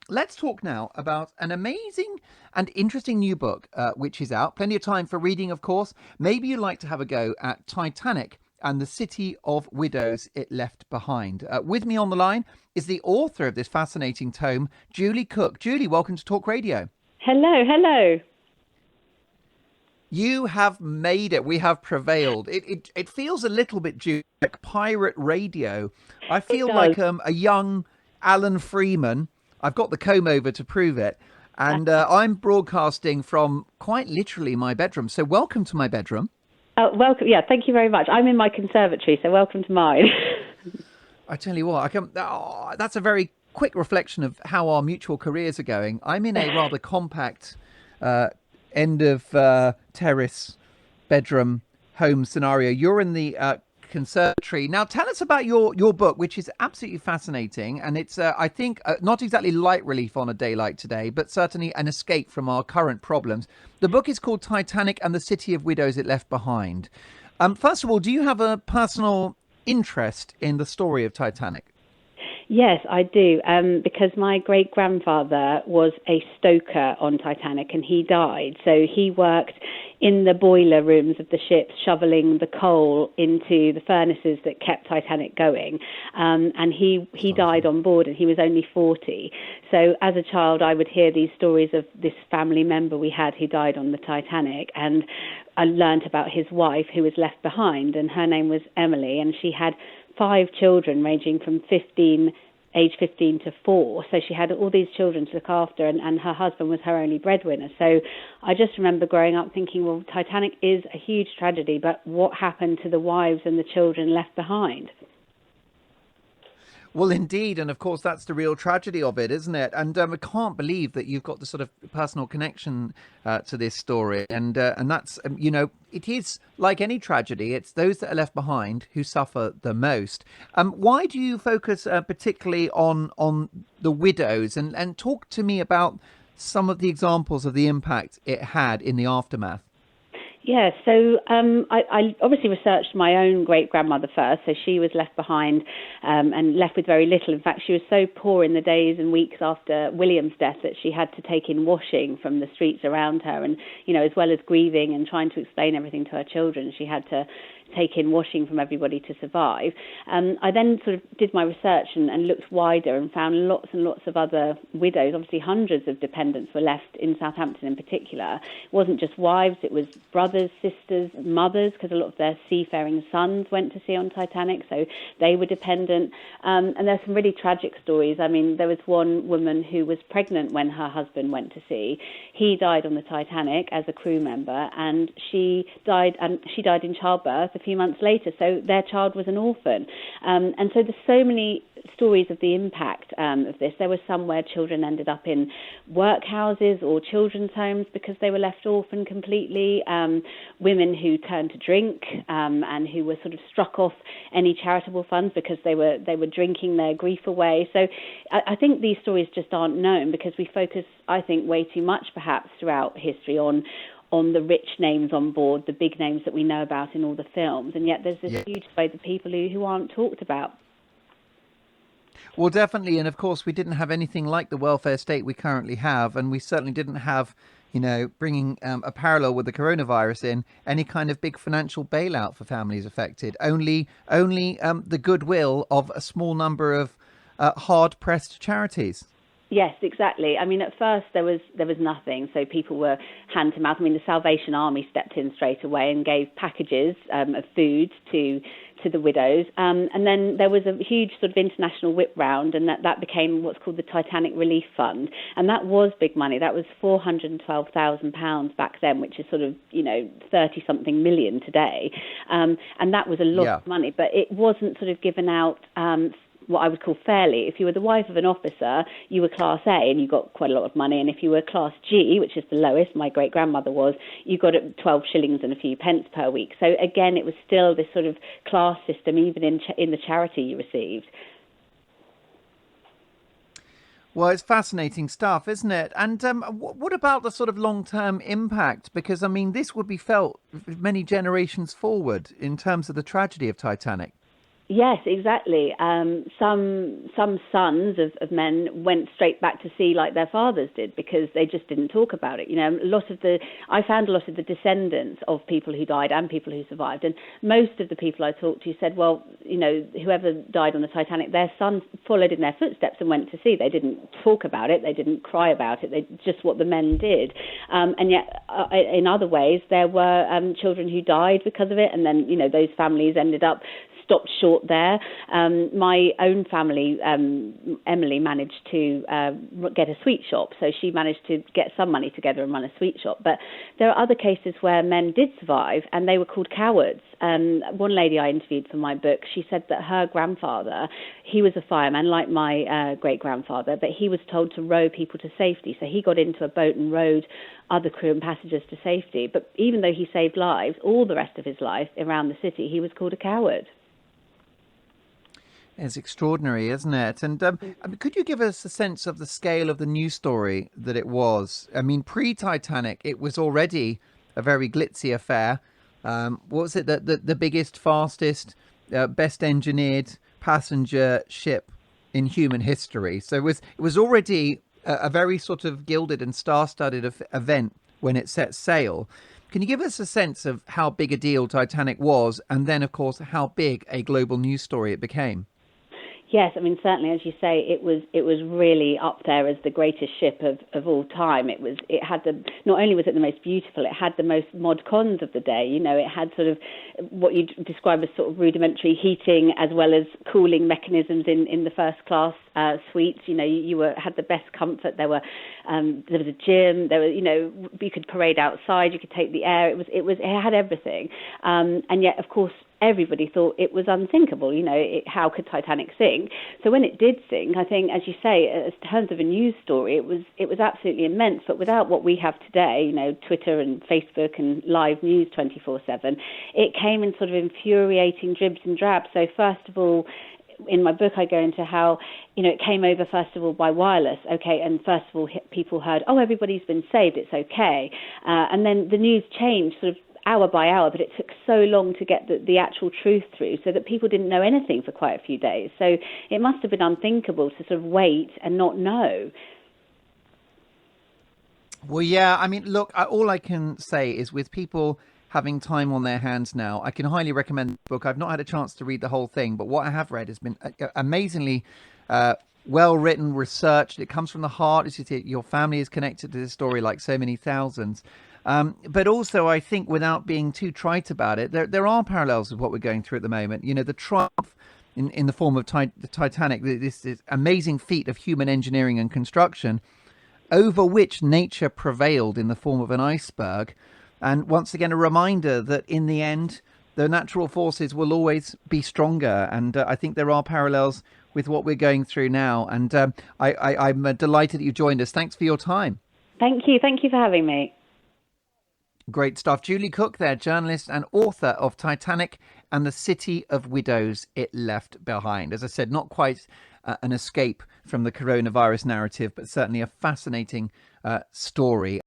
let's talk now about an amazing and interesting new book, which is out. Plenty of time for reading, of course. Maybe you'd like to have a go at Titanic and the City of Widows It Left Behind. With me on the line is the author of this fascinating tome, Julie Cook. Julie, welcome to Talk Radio. Hello, hello. You have made it. We have prevailed. It feels a little bit, Julie, like pirate radio. I It feel does. like a young Alan Freeman. I've got the comb over to prove it. And I'm broadcasting from quite literally my bedroom. So welcome to my bedroom. Welcome. Yeah, thank you very much. I'm in my conservatory, so welcome to mine. I tell you what, that's a very quick reflection of how our mutual careers are going. I'm in a rather compact uh, end of terrace bedroom home scenario. You're in the conservatory. Now, tell us about your book, which is absolutely fascinating. And it's, I think, not exactly light relief on a day like today, but certainly an escape from our current problems. The book is called Titanic and the City of Widows It Left Behind. First of all, do you have a personal interest in the story of Titanic? Yes, I do, because my great-grandfather was a stoker on Titanic and he died. So he worked in the boiler rooms of the ships, shoveling the coal into the furnaces that kept Titanic going. And he died on board and he was only 40. So as a child, I would hear these stories of this family member we had who died on the Titanic. And I learnt about his wife who was left behind, and her name was Emily, and she had 5 children ranging from age 15 to 4. So she had all these children to look after, and her husband was her only breadwinner. So I just remember growing up thinking, well, Titanic is a huge tragedy, but what happened to the wives and the children left behind? Well, indeed, and of course that's the real tragedy of it, isn't it? And I can't believe that you've got the sort of personal connection to this story, and that's it is like any tragedy. It's those that are left behind who suffer the most. Why do you focus particularly on the widows, and talk to me about some of the examples of the impact it had in the aftermath? Yeah, so I obviously researched my own great-grandmother first, so she was left behind and left with very little. In fact, she was so poor in the days and weeks after William's death that she had to take in washing from the streets around her, and, as well as grieving and trying to explain everything to her children, she had to take in washing from everybody to survive. I then sort of did my research and looked wider and found lots and lots of other widows. Obviously, hundreds of dependents were left in Southampton in particular. It wasn't just wives, it was brothers, sisters, mothers, because a lot of their seafaring sons went to sea on Titanic, so they were dependent. And there's some really tragic stories. I mean, there was one woman who was pregnant when her husband went to sea. He died on the Titanic as a crew member, and she died in childbirth a few months later, so their child was an orphan. And so there's so many stories of the impact of this. There were some where children ended up in workhouses or children's homes because they were left orphaned completely, women who turned to drink and who were sort of struck off any charitable funds because they were drinking their grief away. So I think these stories just aren't known because we focus, I think, way too much perhaps throughout history on the rich names on board, the big names that we know about in all the films, and yet there's this huge swathe of people who aren't talked about. Well, definitely. And of course, we didn't have anything like the welfare state we currently have. And we certainly didn't have, bringing a parallel with the coronavirus in, any kind of big financial bailout for families affected. Only the goodwill of a small number of hard-pressed charities. Yes, exactly. I mean, at first there was nothing, so people were hand to mouth. I mean, the Salvation Army stepped in straight away and gave packages of food to the widows, and then there was a huge sort of international whip round, and that became what's called the Titanic Relief Fund, and that was big money. That was £412,000 back then, which is sort of 30-something million today, and that was a lot of money, but it wasn't sort of given out what I would call fairly. If you were the wife of an officer, you were Class A and you got quite a lot of money. And if you were Class G, which is the lowest, my great-grandmother was, you got 12 shillings and a few pence per week. So again, it was still this sort of class system, even in the charity you received. Well, it's fascinating stuff, isn't it? And what about the sort of long-term impact? Because, I mean, this would be felt many generations forward in terms of the tragedy of Titanic. Yes, exactly. Some sons of men went straight back to sea like their fathers did because they just didn't talk about it. I found a lot of the descendants of people who died and people who survived, and most of the people I talked to said, well, whoever died on the Titanic, their son followed in their footsteps and went to sea. They didn't talk about it, they didn't cry about it. They just what the men did, and yet in other ways there were children who died because of it, and then those families ended up stopped short there. My own family, Emily, managed to get a sweet shop, so she managed to get some money together and run a sweet shop. But there are other cases where men did survive, and they were called cowards. One lady I interviewed for my book, she said that her grandfather, he was a fireman like my great-grandfather, but he was told to row people to safety. So he got into a boat and rowed other crew and passengers to safety. But even though he saved lives, all the rest of his life around the city, he was called a coward. It's extraordinary, isn't it? And could you give us a sense of the scale of the news story that it was? I mean, pre-Titanic, it was already a very glitzy affair. What was it? The biggest, fastest, best engineered passenger ship in human history. So it was already a very sort of gilded and star-studded event when it set sail. Can you give us a sense of how big a deal Titanic was, and then, of course, how big a global news story it became? Yes, I mean, certainly, as you say, it was really up there as the greatest ship of all time. It had not only was it the most beautiful, it had the most mod cons of the day. It had sort of what you describe as sort of rudimentary heating as well as cooling mechanisms in the first class suites. You had the best comfort. There was a gym. There was you could parade outside. You could take the air. It had everything, and yet, of course, everybody thought it was unthinkable. How could Titanic sink? So when it did sink, I think, as you say, in terms of a news story, it was absolutely immense. But without what we have today, Twitter and Facebook and live news 24/7, it came in sort of infuriating dribs and drabs. So first of all, in my book, I go into how, it came over, first of all, by wireless. Okay, and first of all, people heard, oh, everybody's been saved, it's okay. And then the news changed sort of hour by hour, but it took so long to get the actual truth through, so that people didn't know anything for quite a few days. So it must have been unthinkable to sort of wait and not know. Well, yeah, I mean, look, all I can say is with people having time on their hands now, I can highly recommend the book. I've not had a chance to read the whole thing, but what I have read has been amazingly well written, researched. It comes from the heart. As you see, your family is connected to this story like so many thousands. But also, I think, without being too trite about it, there are parallels with what we're going through at the moment. The triumph in the form of the Titanic, this amazing feat of human engineering and construction, over which nature prevailed in the form of an iceberg. And once again, a reminder that in the end, the natural forces will always be stronger. And I think there are parallels with what we're going through now. And I'm delighted that you joined us. Thanks for your time. Thank you. Thank you for having me. Great stuff. Julie Cook there, journalist and author of Titanic and the City of Widows It Left Behind. As I said, not quite an escape from the coronavirus narrative, but certainly a fascinating story.